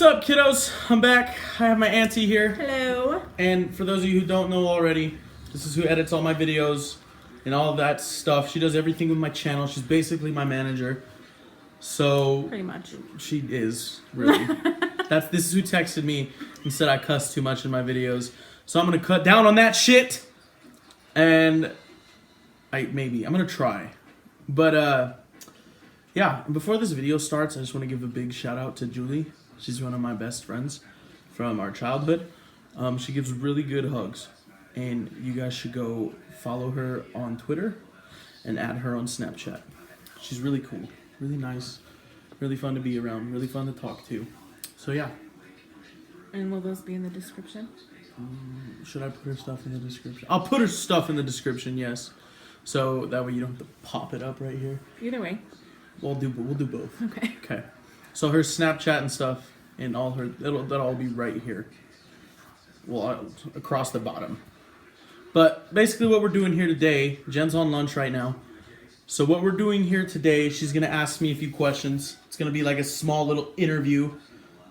What's up, kiddos? I'm back. I have my auntie here. Hello. And for those of you who don't know already, this is who edits all my videos and all of that stuff. She does everything with my channel. She's basically my manager. So Pretty much. she is, really. This is who texted me and said I cuss too much in my videos. So I'm gonna cut down on that shit. And I'm gonna try. But yeah, before this video starts, I just want to give a big shout out to Julie. She's one of my best friends from our childhood. She gives really good hugs. And you guys should go follow her on Twitter and add her on Snapchat. She's really cool, really nice, really fun to be around, really fun to talk to. So yeah. And will those be in the description? Should I put her stuff in the description? I'll put her stuff in the description, yes. So that way you don't have to pop it up right here. Either way. We'll do both. Okay. Okay. So her Snapchat and stuff and all her that'll all be right here. Well, across the bottom. But basically what we're doing here today, Jen's on lunch right now. So what we're doing here today, she's going to ask me a few questions. It's going to be like a small little interview.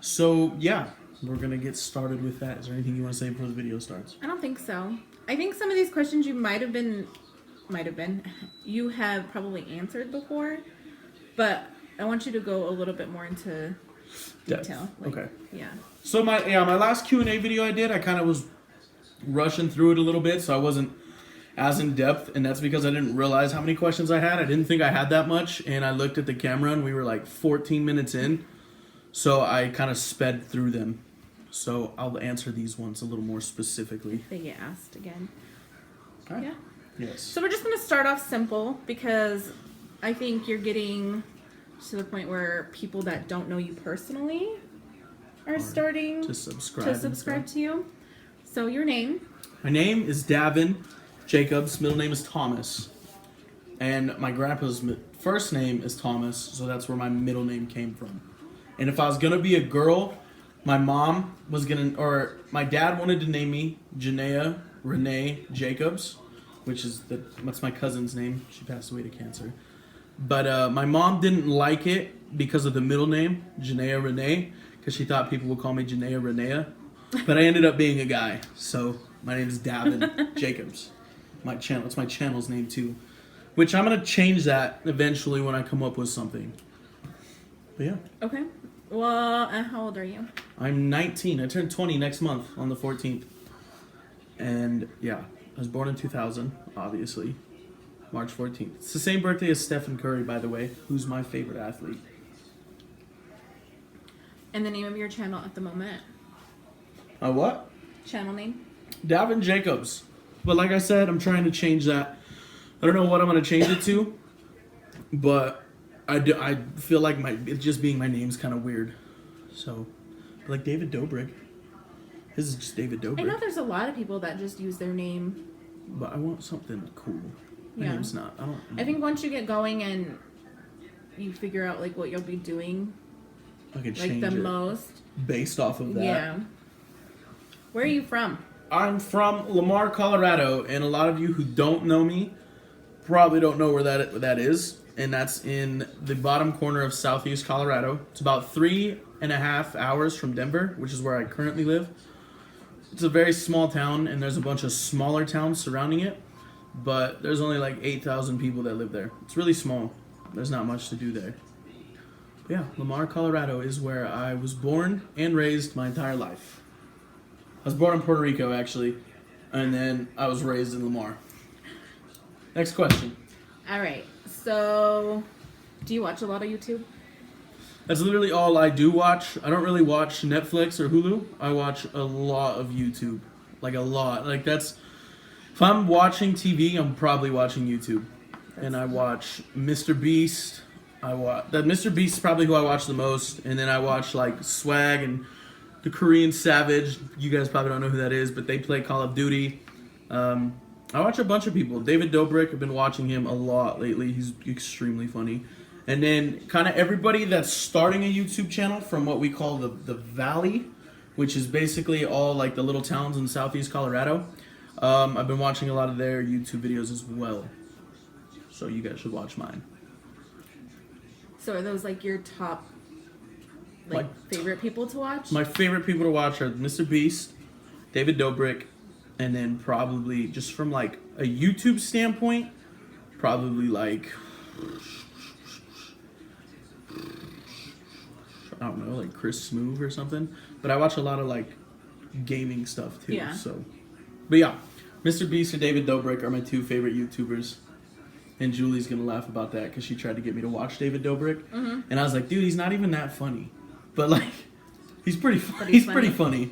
So, yeah, we're going to get started with that. Is there anything you want to say before the video starts? I don't think so. I think some of these questions you you have probably answered before, but I want you to go a little bit more into detail. Okay. Yeah. So my last Q&A video I did, I kind of was rushing through it a little bit, so I wasn't as in depth, and that's because I didn't realize how many questions I had. I didn't think I had that much, and I looked at the camera and we were like 14 minutes in, so I kind of sped through them. So I'll answer these ones a little more specifically. They get asked again. Okay. Yeah. Yes. So we're just going to start off simple because I think you're getting to the point where people that don't know you personally are starting to subscribe to you. So your name? My name is Davin Jacobs. Middle name is Thomas. And my grandpa's first name is Thomas, so that's where my middle name came from. And if I was going to be a girl, my dad wanted to name me Janaea Renee Jacobs, which is that's my cousin's name. She passed away to cancer. But my mom didn't like it because of the middle name, Janaea Renee, because she thought people would call me Janaea Renea. But I ended up being a guy, so my name is Davin Jacobs. It's my channel's name too, which I'm gonna change that eventually when I come up with something. But yeah. Okay. Well, how old are you? I'm 19. I turn 20 next month on the 14th. And yeah, I was born in 2000, obviously. March 14th. It's the same birthday as Stephen Curry, by the way, who's my favorite athlete. And the name of your channel at the moment? What? Channel name? Davin Jacobs. But like I said, I'm trying to change that. I don't know what I'm going to change it to, but I feel like it just being my name's kind of weird. So, like David Dobrik. His is just David Dobrik. I know there's a lot of people that just use their name. But I want something cool. My name's not. I think once you get going and you figure out like what you'll be doing, I can like change the it most based off of that. Yeah. Where are you from? I'm from Lamar, Colorado, and a lot of you who don't know me probably don't know where that is, and that's in the bottom corner of southeast Colorado. It's about 3.5 hours from Denver, which is where I currently live. It's a very small town, and there's a bunch of smaller towns surrounding it, but there's only like 8,000 people that live there. It's really small. There's not much to do there. But yeah, Lamar, Colorado is where I was born and raised my entire life. I was born in Puerto Rico, actually, and then I was raised in Lamar. Next question. All right. So, do you watch a lot of YouTube? That's literally all I do watch. I don't really watch Netflix or Hulu. I watch a lot of YouTube. Like, a lot. Like, if I'm watching TV, I'm probably watching YouTube. And I watch Mr. Beast. Mr. Beast is probably who I watch the most. And then I watch, like, Swag and the Korean Savage. You guys probably don't know who that is, but they play Call of Duty. I watch a bunch of people. David Dobrik, I've been watching him a lot lately. He's extremely funny. And then kind of everybody that's starting a YouTube channel from what we call the Valley, which is basically all like the little towns in southeast Colorado. I've been watching a lot of their YouTube videos as well. So you guys should watch mine. So are those like your top like favorite people to watch? My favorite people to watch are Mr. Beast, David Dobrik, and then probably just from like a YouTube standpoint, probably like I don't know, like Chris Smoove or something. But I watch a lot of like gaming stuff too. Yeah. So, but yeah, Mr. Beast and David Dobrik are my two favorite YouTubers. And Julie's gonna laugh about that because she tried to get me to watch David Dobrik, and I was like, dude, he's not even that funny, but like, he's pretty funny. He's pretty funny.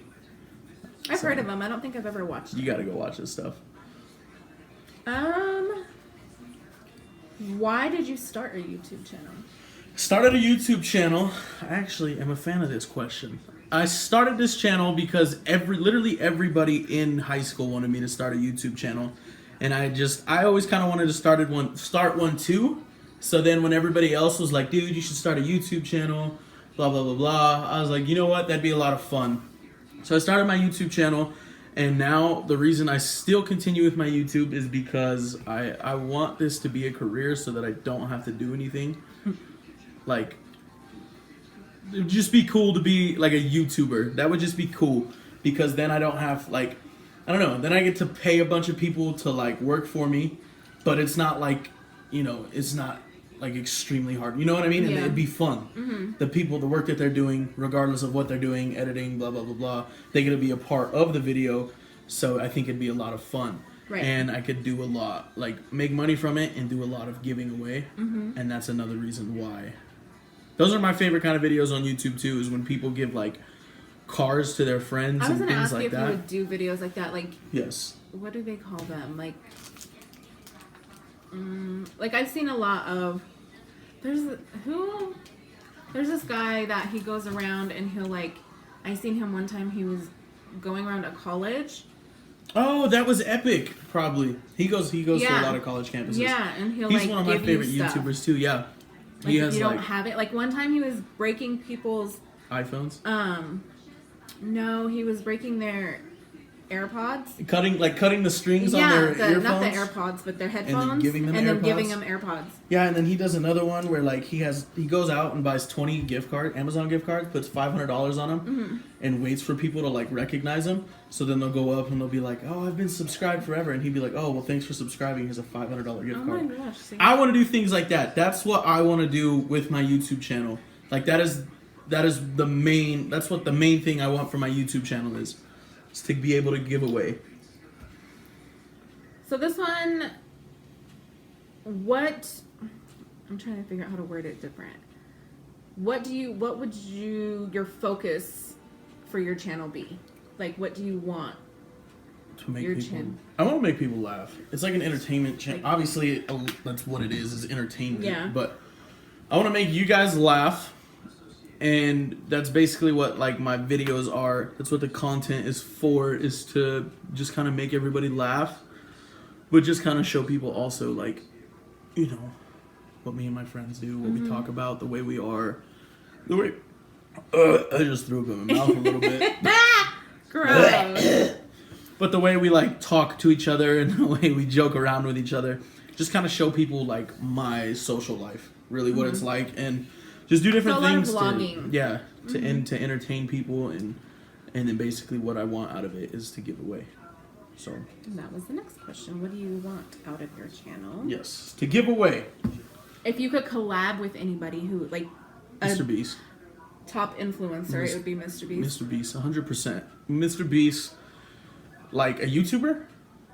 I've heard of him. I don't think I've ever watched him. You gotta go watch his stuff. Why did you start a YouTube channel? Started a YouTube channel. I actually am a fan of this question. I started this channel because literally everybody in high school wanted me to start a YouTube channel. And I always kind of wanted to start one too. So then when everybody else was like, dude, you should start a YouTube channel, blah, blah, blah, blah. I was like, you know what? That'd be a lot of fun. So I started my YouTube channel. And now the reason I still continue with my YouTube is because I want this to be a career so that I don't have to do anything. Like, it would just be cool to be like a YouTuber. That would just be cool. Because then I don't have like, I don't know. Then I get to pay a bunch of people to like work for me, but it's not like, you know, it's not like extremely hard. You know what I mean? And it'd be fun. The work that they're doing, regardless of what they're doing, editing, blah blah blah blah, they get to be a part of the video. So I think it'd be a lot of fun, right. And I could do a lot, like make money from it and do a lot of giving away, and that's another reason why. Those are my favorite kind of videos on YouTube too. Is when people give like cars to their friends and things like that. I was gonna ask you if you would do videos like that, like yes. What do they call them? Like I've seen a lot of. There's this guy that he goes around and he'll like. I seen him one time. He was going around a college. Oh, that was epic. Probably he goes to a lot of college campuses. Yeah, and he's like one of my favorite YouTubers too. Yeah, like he has if you don't have it. Like one time he was breaking people's iPhones. No, he was breaking their AirPods. Cutting the strings on their earphones. Not the AirPods, but their headphones. And then giving them AirPods. Yeah, and then he does another one where like he goes out and buys 20 Amazon gift cards, puts $500 on them, and waits for people to like recognize him. So then they'll go up and they'll be like, "Oh, I've been subscribed forever," and he'd be like, "Oh, well, thanks for subscribing. Here's a $500 gift card." Oh my gosh! See? I want to do things like that. That's what I want to do with my YouTube channel. Like that is the main. That's what the main thing I want for my YouTube channel is to be able to give away. So this one, I'm trying to figure out how to word it different. What would your focus for your channel be? Like, what do you want to make I want to make people laugh. It's like an entertainment channel. Like, obviously, that's what it is entertainment. Yeah. But I want to make you guys laugh. And that's basically what like my videos are. That's what the content is for, is to just kind of make everybody laugh, but just kind of show people also like, you know, what me and my friends do, what we talk about, the way we are, the way I just threw up in my mouth a little bit. Gross. But the way we like talk to each other and the way we joke around with each other, just kind of show people like my social life, really what it's like, and just do different things to entertain people, and then basically what I want out of it is to give away. So and that was the next question. What do you want out of your channel? Yes, to give away. If you could collab with anybody who like Mr. Beast, top influencer, it would be Mr. Beast. Mr. Beast, 100%. Mr. Beast, like a YouTuber.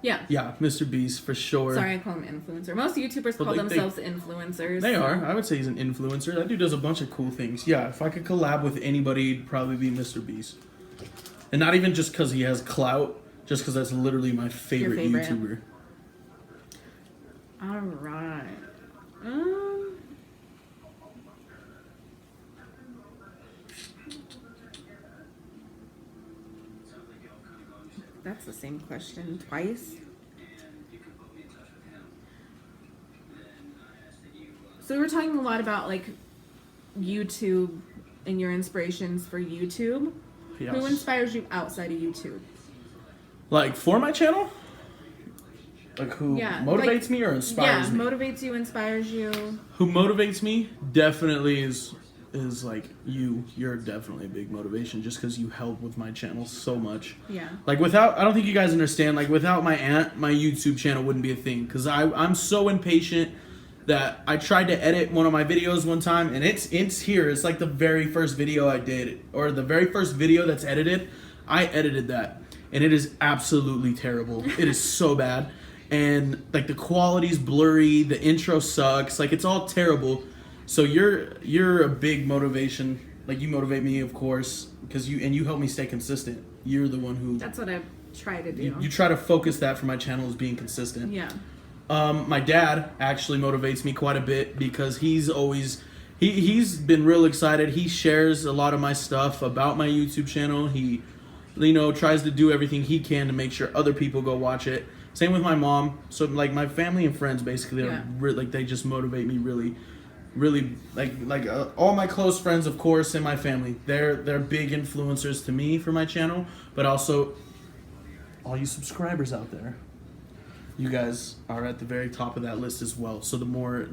Yeah, Mr. Beast for sure. Sorry, I call him influencer. Most YouTubers call themselves influencers. They are. I would say he's an influencer. That dude does a bunch of cool things. Yeah, if I could collab with anybody, it'd probably be Mr. Beast. And not even just because he has clout, just because that's literally my favorite YouTuber. All right. That's the same question twice. So we were talking a lot about like YouTube and your inspirations for YouTube. Yes. Who inspires you outside of YouTube? Like for my channel? Like who motivates me or inspires me? Yeah, motivates you, inspires you. Who motivates me definitely is is like you're definitely a big motivation just because you help with my channel so much. Yeah. Like I don't think you guys understand, like without my aunt, my YouTube channel wouldn't be a thing because I'm so impatient that I tried to edit one of my videos one time and it's here. It's like the very first video I did, or the very first video that's edited. I edited that and it is absolutely terrible. It is so bad. And like the quality's blurry, the intro sucks, like it's all terrible. So you're a big motivation. Like you motivate me, of course, because you help me stay consistent. You're the one who. That's what I try to do. You try to focus that for my channel as being consistent. Yeah. My dad actually motivates me quite a bit because he's been real excited. He shares a lot of my stuff about my YouTube channel. He, tries to do everything he can to make sure other people go watch it. Same with my mom. So like my family and friends basically are like they just motivate me really. Really like all my close friends, of course, and my family, they're big influencers to me for my channel, but also all you subscribers out there, you guys are at the very top of that list as well. So the more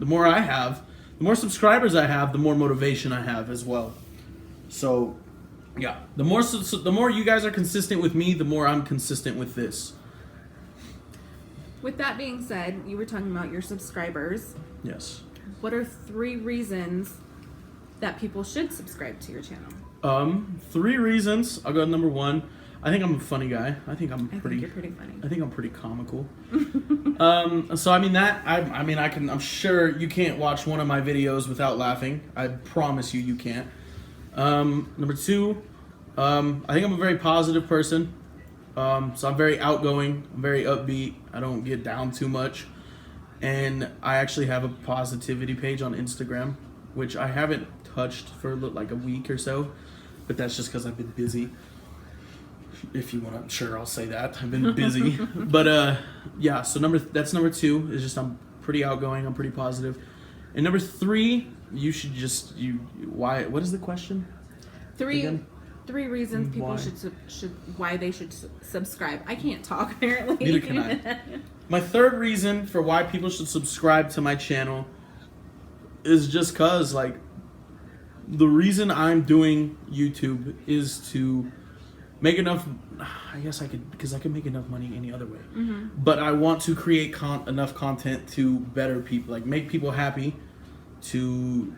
subscribers I have, the more motivation I have as well. So yeah, the more you guys are consistent with me, the more I'm consistent with this. With that being said, you were talking about your subscribers. Yes. What are 3 reasons that people should subscribe to your channel? 3 reasons. I'll go to number 1. I think I'm a funny guy. I think you're pretty funny. I think I'm pretty comical. So I mean I'm sure you can't watch one of my videos without laughing. I promise you can't. Number 2, I think I'm a very positive person. So I'm very outgoing, I'm very upbeat. I don't get down too much. And I actually have a positivity page on Instagram, which I haven't touched for like a week or so, but that's just because I've been busy. If you want to, sure, I'll say that. I've been busy. But yeah, so that's number 2, is just I'm pretty outgoing, I'm pretty positive. And number 3, you should just, what is the question? 3 reasons people why they should subscribe. I can't talk apparently. Neither can I. My 3rd reason for why people should subscribe to my channel is just cause like the reason I'm doing YouTube is to make enough. I guess because I could make enough money any other way. Mm-hmm. But I want to create enough content to better people, like make people happy, to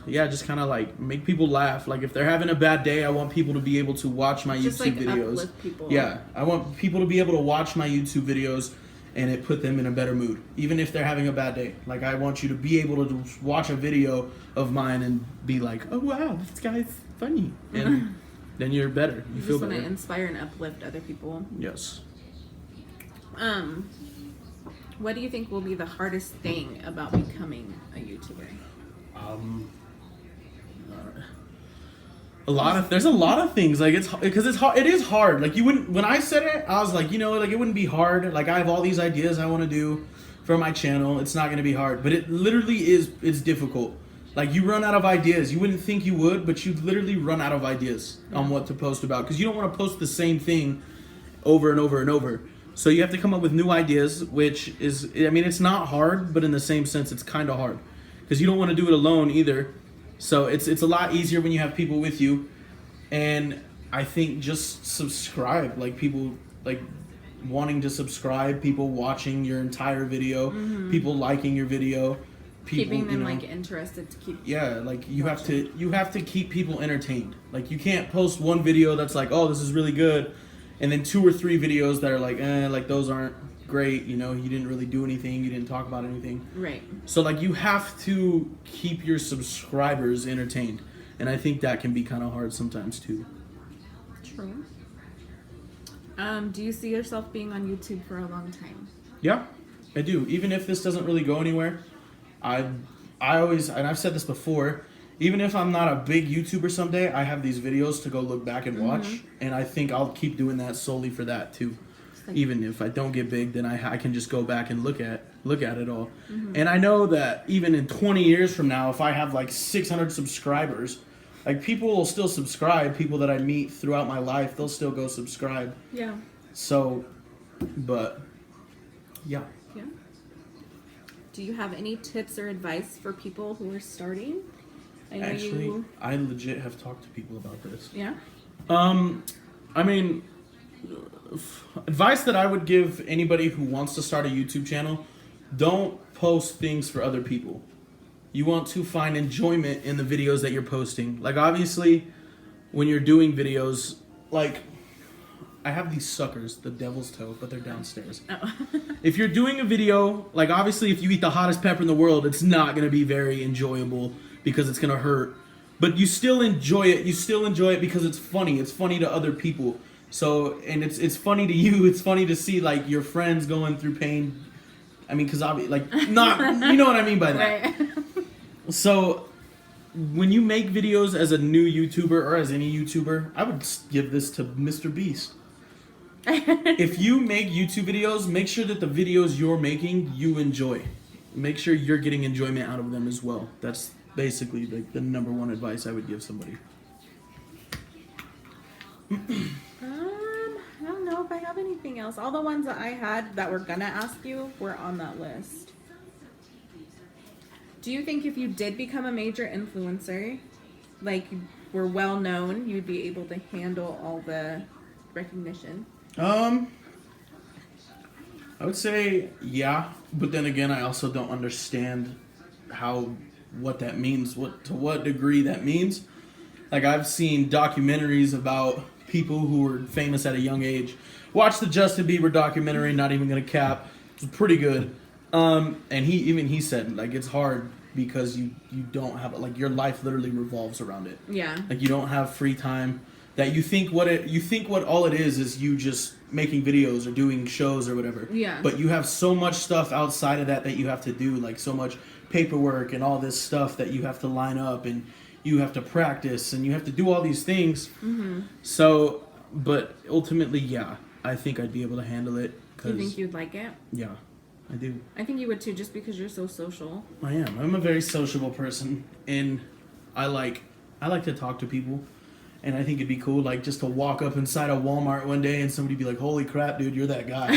just kind of like make people laugh. Like if they're having a bad day, I want people to be able to watch my YouTube videos. Uplift people. Yeah, I want people to be able to watch my YouTube videos and it put them in a better mood, even if they're having a bad day. Like I want you to be able to watch a video of mine and be like, oh wow, this guy's funny, and then you're better. You feel better. Just want to inspire and uplift other people. Yes. What do you think will be the hardest thing about becoming a YouTuber? There's a lot of things, like it is hard. Like when I said it, I was like, like it wouldn't be hard. Like I have all these ideas I want to do for my channel. It's not going to be hard, but it literally it's difficult. Like you run out of ideas. You wouldn't think you would, but you literally run out of ideas on what to post about because you don't want to post the same thing over and over and over. So you have to come up with new ideas, which is, it's not hard, but in the same sense, it's kind of hard because you don't want to do it alone either. So it's a lot easier when you have people with you, and I think just subscribe, like people like wanting to subscribe, people watching your entire video, people liking your video, people keeping them like interested to keep. Yeah, like you have to keep people entertained. Like you can't post one video that's like, oh, this is really good, and then 2 or 3 videos that are like, like those aren't great, you didn't really do anything, you didn't talk about anything. Right. So like you have to keep your subscribers entertained, and I think that can be kind of hard sometimes too. True. Do you see yourself being on YouTube for a long time? Yeah, I do. Even if this doesn't really go anywhere, I always, and I've said this before, even if I'm not a big YouTuber someday, I have these videos to go look back and watch, and I think I'll keep doing that solely for that too. Even if I don't get big, then I can just go back and look at it all. And I know that even in 20 years from now, if I have like 600 subscribers, like people will still subscribe. People that I meet throughout my life, they'll still go subscribe. Yeah. So, but yeah. Yeah. Do you have any tips or advice for people who are starting? I know Actually, you. I legit have talked to people about this. Yeah. I mean, advice that I would give anybody who wants to start a YouTube channel: don't post things for other people. You want to find enjoyment in the videos that you're posting. Like, obviously, when you're doing videos, like, I have these suckers, the devil's toe, but they're downstairs. Oh. If you're doing a video, like, obviously, if you eat the hottest pepper in the world, it's not going to be very enjoyable because it's going to hurt. But you still enjoy it. You still enjoy it because it's funny. It's funny to other people. So, and it's funny to you. It's funny to see, like, your friends going through pain. I mean, because, like, not, you know what I mean by that. Right. So, when you make videos as a new YouTuber or as any YouTuber, I would give this to Mr. Beast. If you make YouTube videos, make sure that the videos you're making, you enjoy. Make sure you're getting enjoyment out of them as well. That's basically like the number one advice I would give somebody. I don't know if I have anything else. All the ones that I had that were gonna ask you were on that list. Do you think if you did become a major influencer, like were well known, you'd be able to handle all the recognition? I would say yeah, but then again, I also don't understand what that means, to what degree that means. Like, I've seen documentaries about people who were famous at a young age. Watch the Justin Bieber documentary, not even gonna cap. It was pretty good. And he said, like, it's hard because you don't have, like, your life literally revolves around it. Yeah. Like, you don't have free time. That you think what all it is you just making videos or doing shows or whatever. Yeah. But you have so much stuff outside of that you have to do, like so much paperwork and all this stuff that you have to line up and you have to practice and you have to do all these things. Mm-hmm. So, but ultimately, yeah, I think I'd be able to handle it. You think you'd like it? Yeah, I do. I think you would too, just because you're so social. I am. I'm a very sociable person, and I like to talk to people. And I think it'd be cool, like, just to walk up inside a Walmart one day and somebody be like, holy crap, dude, you're that guy.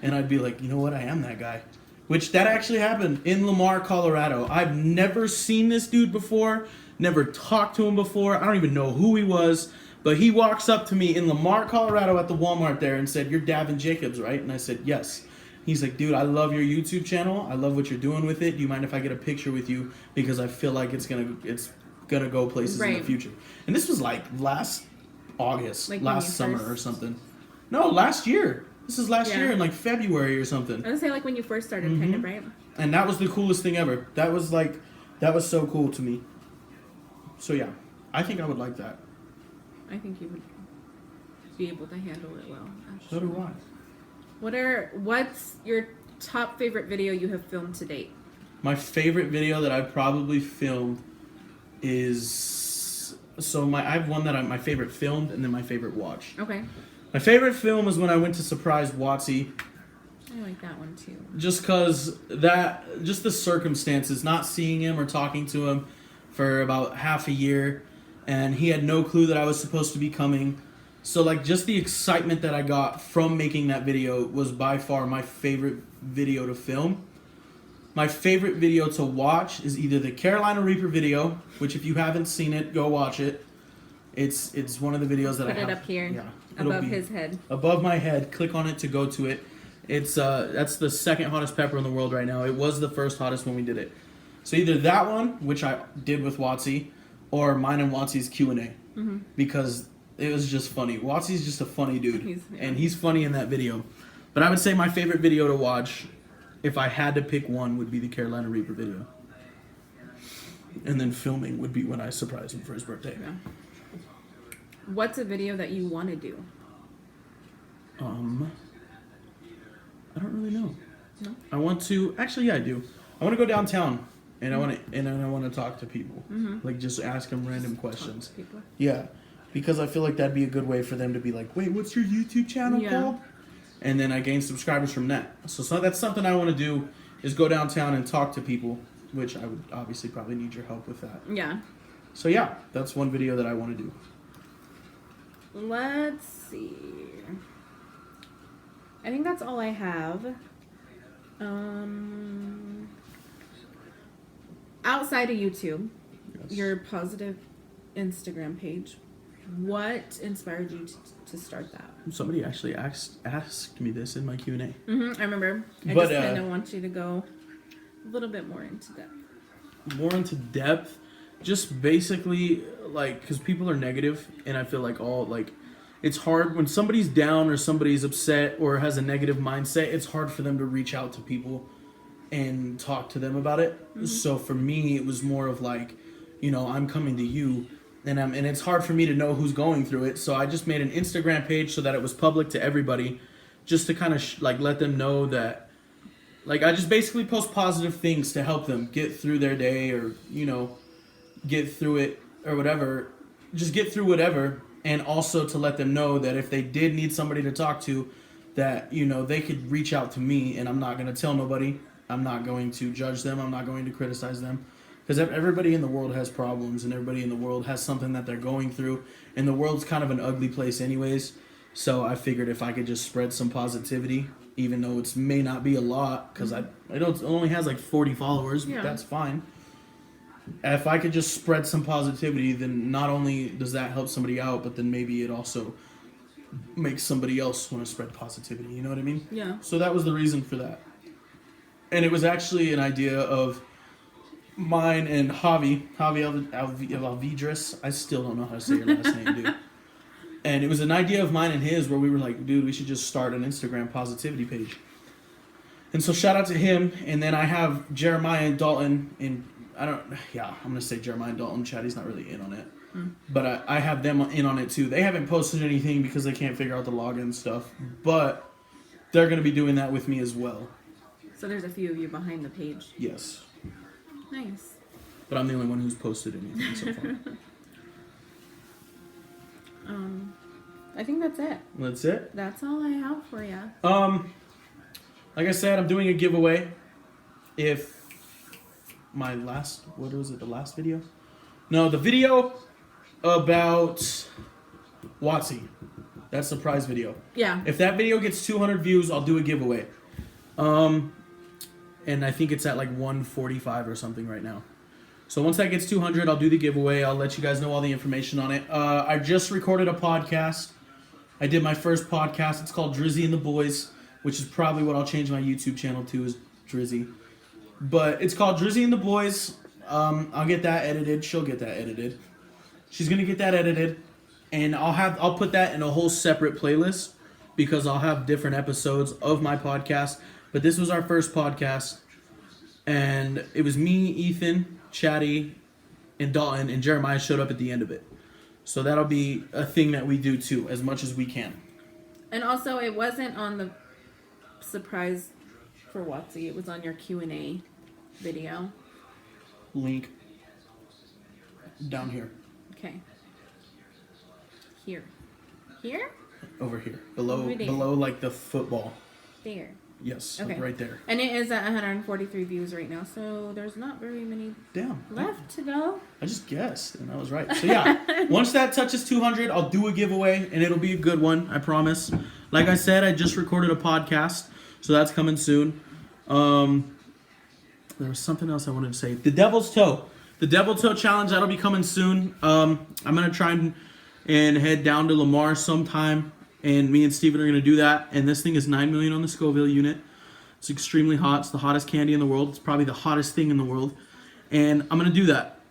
And I'd be like, you know what, I am that guy. Which, that actually happened in Lamar, Colorado. I've never seen this dude before, never talked to him before. I don't even know who he was. But he walks up to me in Lamar, Colorado at the Walmart there and said, you're Davin Jacobs, right? And I said, yes. He's like, dude, I love your YouTube channel. I love what you're doing with it. Do you mind if I get a picture with you? Because I feel like it's gonna go places in the future. And this was like last August, like last summer or something. No, last year. This is last year in like February or something. I would say like when you first started, kind of, right? And that was the coolest thing ever. That was so cool to me. So yeah, I think I would like that. I think you would be able to handle it well. Actually. So do I. What's your top favorite video you have filmed to date? My favorite video that I've probably filmed is I have one that my favorite filmed and then my favorite watched. Okay. My favorite film was when I went to surprise Watsy. I like that one too. Just the circumstances, not seeing him or talking to him for about half a year, and he had no clue that I was supposed to be coming. So, like, just the excitement that I got from making that video was by far my favorite video to film. My favorite video to watch is either the Carolina Reaper video, which if you haven't seen it, go watch it. It's one of the videos that I have. Put it up here. Yeah. Above his head. Above my head. Click on it to go to it. It's that's the second hottest pepper in the world right now. It was the first hottest when we did it. So either that one, which I did with Watsy, or mine and Watsy's Q&A. Because it was just funny. Watsy's just a funny dude. And he's funny in that video. But I would say my favorite video to watch, if I had to pick one, would be the Carolina Reaper video. And then filming would be when I surprised him for his birthday. Yeah. What's a video that you want to do? I don't really know. No? I want to. Actually, yeah, I do. I want to go downtown, and I want to talk to people. Like, just ask them random questions. Talk to people. Yeah, because I feel like that'd be a good way for them to be like, wait, what's your YouTube channel called? And then I gain subscribers from that. So that's something I want to do, is go downtown and talk to people, which I would obviously probably need your help with that. Yeah. So yeah, that's one video that I want to do. Let's see. I think that's all I have. Outside of YouTube, Yeah. your positive Instagram page. What inspired you to start that? Somebody actually asked me this in my Q&A. I remember. I But, just kind of want you to go a little bit more into depth. More into depth, just basically, like, because people are negative, and I feel like it's hard when somebody's down or somebody's upset or has a negative mindset, it's hard for them to reach out to people and talk to them about it. So for me, it was more of like, I'm coming to you, and it's hard for me to know who's going through it. So I just made an Instagram page so that it was public to everybody, just to kind of let them know that, like, I just basically post positive things to help them get through their day, or get through it, or whatever. Just get through whatever, and also to let them know that if they did need somebody to talk to, that they could reach out to me, and I'm not going to tell nobody. I'm not going to judge them. I'm not going to criticize them. Because everybody in the world has problems, and everybody in the world has something that they're going through. And the world's kind of an ugly place anyways. So I figured if I could just spread some positivity, even though it may not be a lot, because I know it only has like 40 followers, but that's fine. If I could just spread some positivity, then not only does that help somebody out, but then maybe it also makes somebody else want to spread positivity. You know what I mean? Yeah. So that was the reason for that. And it was actually an idea of mine and Javi Alvidres. I still don't know how to say your last name, dude. And it was an idea of mine and his where we were like, dude, we should just start an Instagram positivity page. And so shout out to him. And then I have Jeremiah and Dalton. And I'm going to say Jeremiah and Dalton. Chatty's not really in on it. But I have them in on it too. They haven't posted anything because they can't figure out the login stuff. But they're going to be doing that with me as well. So there's a few of you behind the page. Yes. Nice. But I'm the only one who's posted anything so far. I think that's it. That's it? That's all I have for you. Like I said, I'm doing a giveaway. If my last, what was it, the last video? No, the video about Watsy. That's the prize video. Yeah. If that video gets 200 views, I'll do a giveaway. And I think it's at like 145 or something right now. So once that gets 200, I'll do the giveaway. I'll let you guys know all the information on it. I just recorded a podcast. I did my first podcast. It's called Drizzy and the Boys, which is probably what I'll change my YouTube channel to, is Drizzy. But it's called Drizzy and the Boys. I'll get that edited. She'll get that edited. She's gonna get that edited, and I'll put that in a whole separate playlist because I'll have different episodes of my podcast. But this was our first podcast, and it was me, Ethan, Chatty, and Dalton, and Jeremiah showed up at the end of it. So that'll be a thing that we do too, as much as we can. And also, it wasn't on the surprise for Watsy. It was on your Q&A video. Link down here. Okay. Here. Here? Over here. Below Over there. below like the football. There. Yes, Okay. right there. And it is at 143 views right now, so there's not very many Damn. left to go. I just guessed, and I was right. So yeah, once that touches 200, I'll do a giveaway, and it'll be a good one, I promise. Like I said, I just recorded a podcast, so that's coming soon. There was something else I wanted to say. The Devil's Toe. The Devil Toe Challenge, that'll be coming soon. I'm going to try and head down to Lamar sometime, and me and Steven are going to do that. And this thing is 9 million on the Scoville unit. It's extremely hot. It's the hottest candy in the world. It's probably the hottest thing in the world. And I'm going to do that.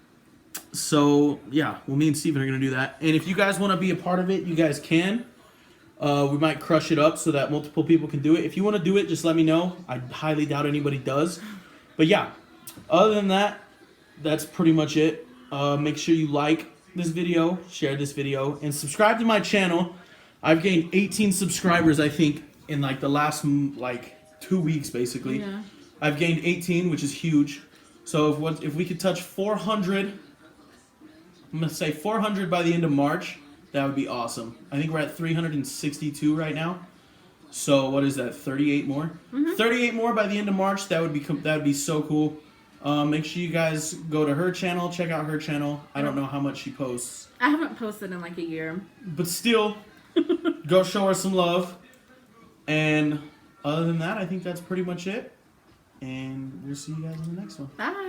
So, yeah, well, me and Steven are going to do that. And if you guys want to be a part of it, you guys can. We might crush it up so that multiple people can do it. If you want to do it, just let me know. I highly doubt anybody does. But yeah, other than that, that's pretty much it. Make sure you like this video, share this video, and subscribe to my channel. I've gained 18 subscribers, I think, in like the last 2 weeks, basically. Yeah. I've gained 18, which is huge. So if we could touch 400, I'm going to say 400 by the end of March, that would be awesome. I think we're at 362 right now. So what is that? 38 more. 38 more by the end of March. That would be so cool. Make sure you guys go to her channel, check out her channel. I don't know how much she posts, I haven't posted in like a year. but still, go show her some love. And other than that, I think that's pretty much it. And we'll see you guys in the next one. Bye.